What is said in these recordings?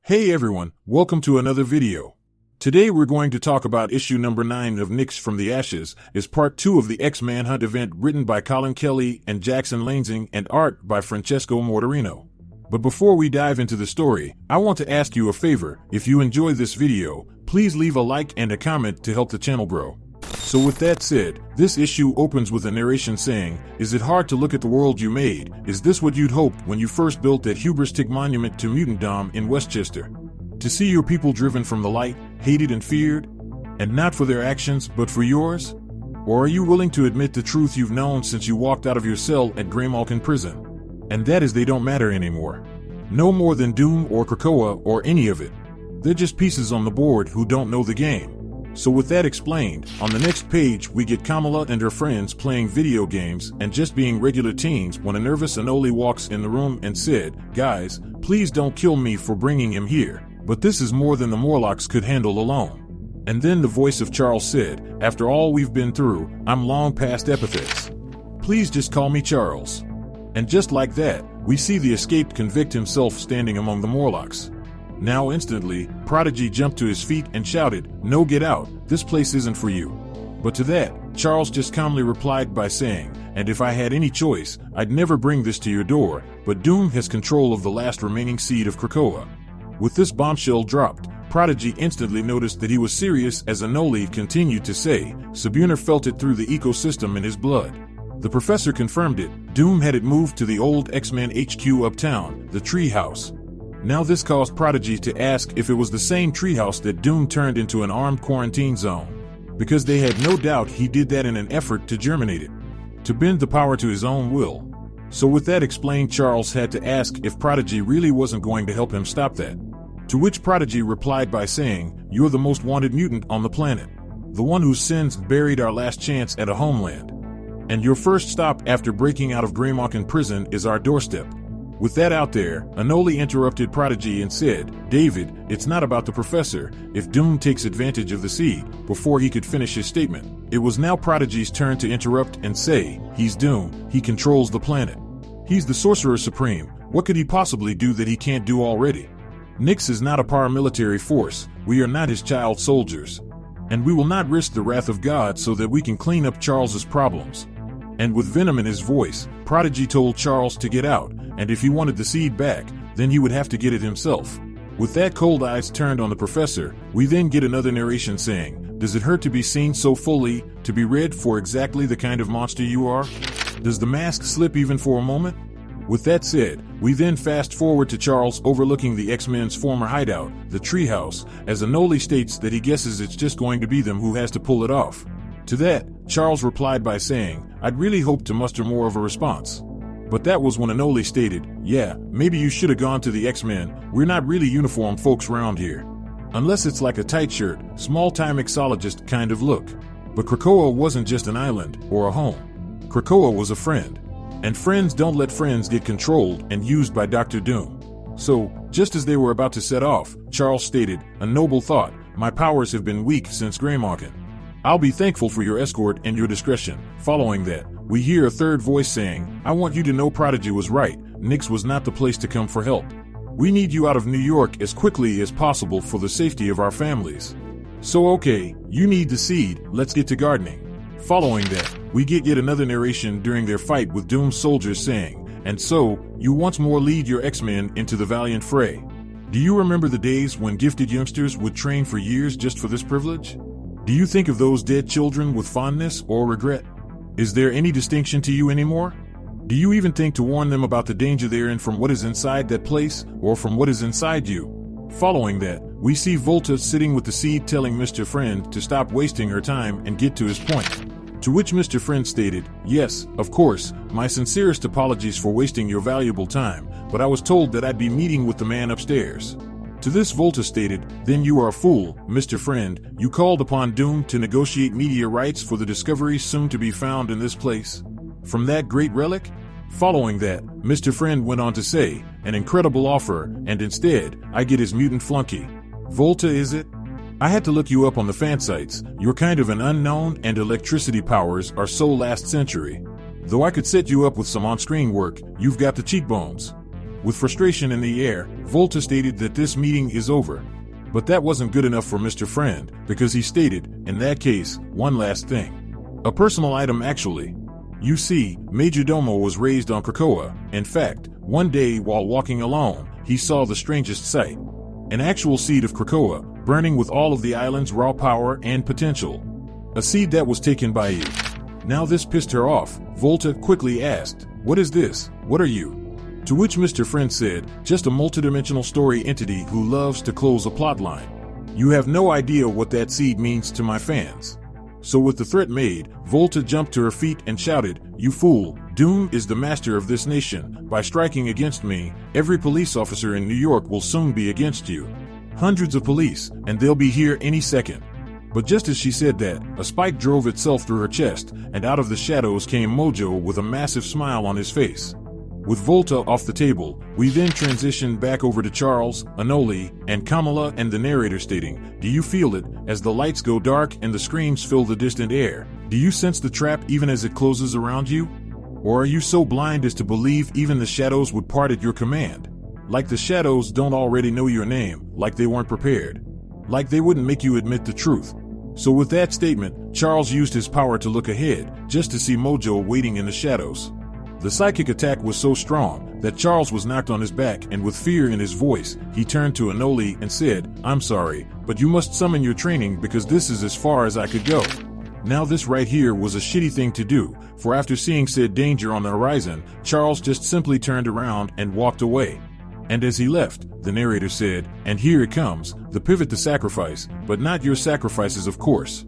Hey everyone, welcome to another video. Today we're going to talk about issue number 9 of NYX From the Ashes, is part 2 of the X-Manhunt event written by Colin Kelly and Jackson Lansing and art by Francesco Mortarino. But before we dive into the story, I want to ask you a favor. If you enjoy this video, please leave a like and a comment to help the channel grow. So with that said, this issue opens with a narration saying, "Is it hard to look at the world you made? Is this what you'd hoped when you first built that hubristic monument to mutantdom in Westchester? To see your people driven from the light, hated and feared? And not for their actions, but for yours? Or are you willing to admit the truth you've known since you walked out of your cell at Graymalkin prison? And that is they don't matter anymore. No more than Doom or Krakoa or any of it. They're just pieces on the board who don't know the game." So with that explained, on the next page we get Kamala and her friends playing video games and just being regular teens when a nervous Anoli walks in the room and said, "Guys, please don't kill me for bringing him here, but this is more than the Morlocks could handle alone." And then the voice of Charles said, "After all we've been through, I'm long past epithets. Please just call me Charles." And just like that, we see the escaped convict himself standing among the Morlocks. Now instantly, Prodigy jumped to his feet and shouted, "No, get out, this place isn't for you." But to that, Charles just calmly replied by saying, "And if I had any choice, I'd never bring this to your door, but Doom has control of the last remaining seed of Krakoa." With this bombshell dropped, Prodigy instantly noticed that he was serious as Anoli continued to say, "Sabuner felt it through the ecosystem in his blood." The professor confirmed it. Doom had it moved to the old X-Men HQ uptown, the treehouse. Now this caused Prodigy to ask if it was the same treehouse that Doom turned into an armed quarantine zone, because they had no doubt he did that in an effort to germinate it, to bend the power to his own will. So with that explained, Charles had to ask if Prodigy really wasn't going to help him stop that. To which Prodigy replied by saying, "You're the most wanted mutant on the planet, the one whose sins buried our last chance at a homeland. And your first stop after breaking out of Graymalkin prison is our doorstep." With that out there, Anoli interrupted Prodigy and said, "David, it's not about the professor if Doom takes advantage of the seed." Before he could finish his statement, it was now Prodigy's turn to interrupt and say, "He's Doom, he controls the planet. He's the Sorcerer Supreme, what could he possibly do that he can't do already? NYX is not a paramilitary force, we are not his child soldiers. And we will not risk the wrath of God so that we can clean up Charles's problems." And with venom in his voice, Prodigy told Charles to get out, and if he wanted the seed back, then he would have to get it himself. With that, cold eyes turned on the professor. We then get another narration saying, "Does it hurt to be seen so fully, to be read for exactly the kind of monster you are? Does the mask slip even for a moment?" With that said, we then fast forward to Charles overlooking the X-Men's former hideout, the treehouse, as Anoli states that he guesses it's just going to be them who has to pull it off. To that, Charles replied by saying, "I'd really hoped to muster more of a response." But that was when Anoli stated, "Yeah, maybe you should have gone to the X-Men, we're not really uniformed folks around here. Unless it's like a tight shirt, small-time mixologist kind of look." But Krakoa wasn't just an island, or a home. Krakoa was a friend. And friends don't let friends get controlled and used by Dr. Doom. So, just as they were about to set off, Charles stated, "A noble thought, my powers have been weak since Graymalkin. I'll be thankful for your escort and your discretion." Following that, we hear a third voice saying, "I want you to know Prodigy was right, NYX was not the place to come for help. We need you out of New York as quickly as possible for the safety of our families. So okay, you need the seed, let's get to gardening." Following that, we get yet another narration during their fight with Doom's soldiers saying, "And so, you once more lead your X-Men into the valiant fray. Do you remember the days when gifted youngsters would train for years just for this privilege? Do you think of those dead children with fondness or regret? Is there any distinction to you anymore? Do you even think to warn them about the danger they're in from what is inside that place, or from what is inside you?" Following that, we see Volta sitting with the seed telling Mr. Friend to stop wasting her time and get to his point. To which Mr. Friend stated, "Yes, of course, my sincerest apologies for wasting your valuable time, but I was told that I'd be meeting with the man upstairs." To this, Volta stated, "Then you are a fool, Mr. Friend. You called upon Doom to negotiate media rights for the discoveries soon to be found in this place? From that great relic?" Following that, Mr. Friend went on to say, "An incredible offer, and instead, I get his mutant flunky. Volta, is it? I had to look you up on the fan sites. You're kind of an unknown, and electricity powers are so last century. Though I could set you up with some on-screen work, you've got the cheekbones." With frustration in the air, Volta stated that this meeting is over. But that wasn't good enough for Mr. Friend, because he stated, in that case, one last thing. A personal item actually. You see, Majordomo was raised on Krakoa. In fact, one day while walking alone, he saw the strangest sight. An actual seed of Krakoa, burning with all of the island's raw power and potential. A seed that was taken by you. Now this pissed her off. Volta quickly asked, "What is this? What are you?" To which Mr. Friend said, "Just a multidimensional story entity who loves to close a plotline. You have no idea what that seed means to my fans." So with the threat made, Volta jumped to her feet and shouted, "You fool, Doom is the master of this nation. By striking against me, every police officer in New York will soon be against you. Hundreds of police, and they'll be here any second." But just as she said that, a spike drove itself through her chest, and out of the shadows came Mojo with a massive smile on his face. With Volta off the table, we then transitioned back over to Charles, Anoli, and Kamala and the narrator stating, "Do you feel it, as the lights go dark and the screams fill the distant air? Do you sense the trap even as it closes around you? Or are you so blind as to believe even the shadows would part at your command? Like the shadows don't already know your name, like they weren't prepared. Like they wouldn't make you admit the truth." So with that statement, Charles used his power to look ahead, just to see Mojo waiting in the shadows. The psychic attack was so strong that Charles was knocked on his back, and with fear in his voice, he turned to Anoli and said, "I'm sorry, but you must summon your training because this is as far as I could go." Now this right here was a shitty thing to do, for after seeing said danger on the horizon, Charles just simply turned around and walked away. And as he left, the narrator said, "And here it comes, the pivot to sacrifice, but not your sacrifices of course.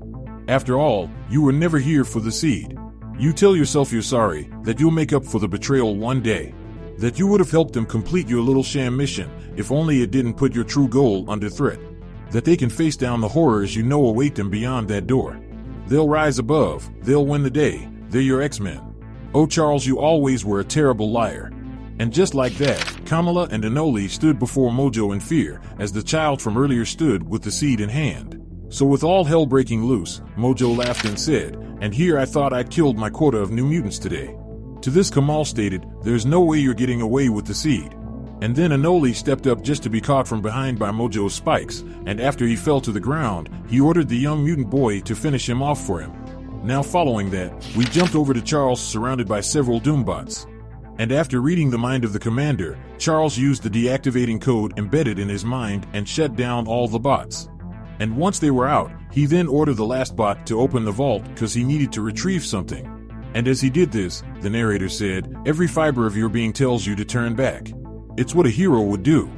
After all, you were never here for the seed. You tell yourself you're sorry, that you'll make up for the betrayal one day. That you would have helped them complete your little sham mission, if only it didn't put your true goal under threat. That they can face down the horrors you know await them beyond that door. They'll rise above, they'll win the day, they're your X-Men. Oh Charles, you always were a terrible liar." And just like that, Kamala and Anoli stood before Mojo in fear, as the child from earlier stood with the seed in hand. So with all hell breaking loose, Mojo laughed and said, "And here I thought I'd killed my quota of new mutants today." To this Kamala stated, "There's no way you're getting away with the seed." And then Anoli stepped up just to be caught from behind by Mojo's spikes, and after he fell to the ground, he ordered the young mutant boy to finish him off for him. Now following that, we jumped over to Charles surrounded by several Doombots. And after reading the mind of the commander, Charles used the deactivating code embedded in his mind and shut down all the bots. And once they were out, he then ordered the last bot to open the vault because he needed to retrieve something. And as he did this, the narrator said, "Every fiber of your being tells you to turn back. It's what a hero would do.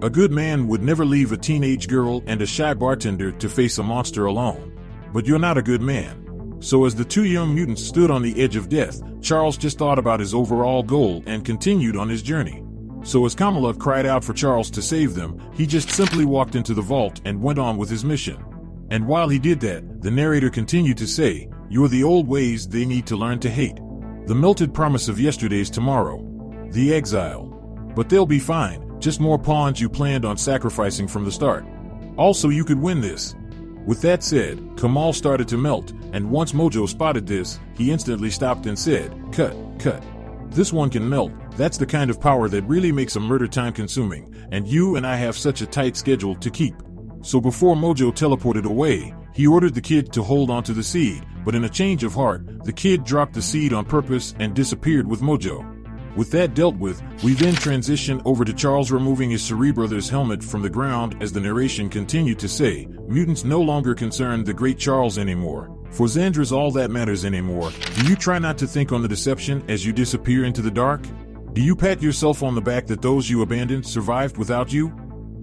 A good man would never leave a teenage girl and a shy bartender to face a monster alone. But you're not a good man." So as the two young mutants stood on the edge of death, Charles just thought about his overall goal and continued on his journey. So as Kamala cried out for Charles to save them, he just simply walked into the vault and went on with his mission. And while he did that, the narrator continued to say, "You're the old ways they need to learn to hate. The melted promise of yesterday's tomorrow. The exile. But they'll be fine, just more pawns you planned on sacrificing from the start. Also you could win this." With that said, Kamala started to melt, and once Mojo spotted this, he instantly stopped and said, "Cut, cut. This one can melt. That's the kind of power that really makes a murder time consuming, and you and I have such a tight schedule to keep." So before Mojo teleported away, he ordered the kid to hold onto the seed, but in a change of heart, the kid dropped the seed on purpose and disappeared with Mojo. With that dealt with, we then transition over to Charles removing his Cerebrother's helmet from the ground as the narration continued to say, "Mutants no longer concern the great Charles anymore. For Xandra's all that matters anymore. Do you try not to think on the deception as you disappear into the dark? Do you pat yourself on the back that those you abandoned survived without you?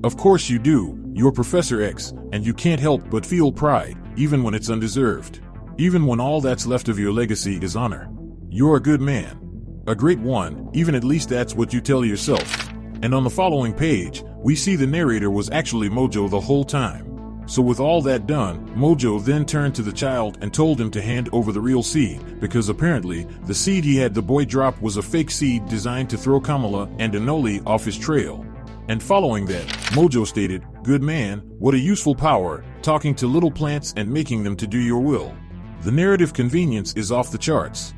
Of course you do, you're Professor X, and you can't help but feel pride, even when it's undeserved. Even when all that's left of your legacy is honor. You're a good man. A great one, even at least that's what you tell yourself." And on the following page, we see the narrator was actually Mojo the whole time. So with all that done, Mojo then turned to the child and told him to hand over the real seed, because apparently, the seed he had the boy drop was a fake seed designed to throw Kamala and Anoli off his trail. And following that, Mojo stated, "Good man, what a useful power, talking to little plants and making them to do your will. The narrative convenience is off the charts.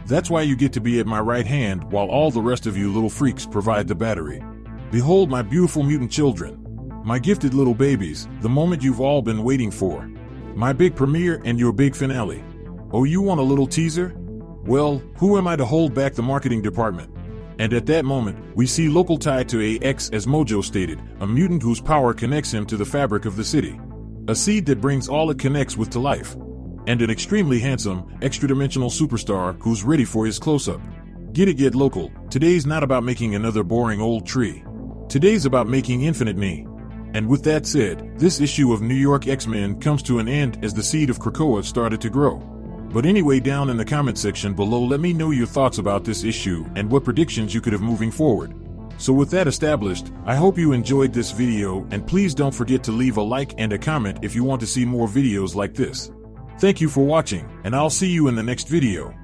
That's why you get to be at my right hand while all the rest of you little freaks provide the battery." Behold my beautiful mutant children. My gifted little babies, the moment you've all been waiting for. My big premiere and your big finale. Oh, you want a little teaser? Well, who am I to hold back the marketing department? And at that moment, we see local tie to X as Mojo stated, a mutant whose power connects him to the fabric of the city. A seed that brings all it connects with to life. And an extremely handsome, extra-dimensional superstar who's ready for his close-up. Get local. Today's not about making another boring old tree. Today's about making infinite me. And with that said, this issue of New York X-Men comes to an end as the seed of Krakoa started to grow. But anyway, down in the comment section below, let me know your thoughts about this issue and what predictions you could have moving forward. So with that established, I hope you enjoyed this video, and please don't forget to leave a like and a comment if you want to see more videos like this. Thank you for watching, and I'll see you in the next video.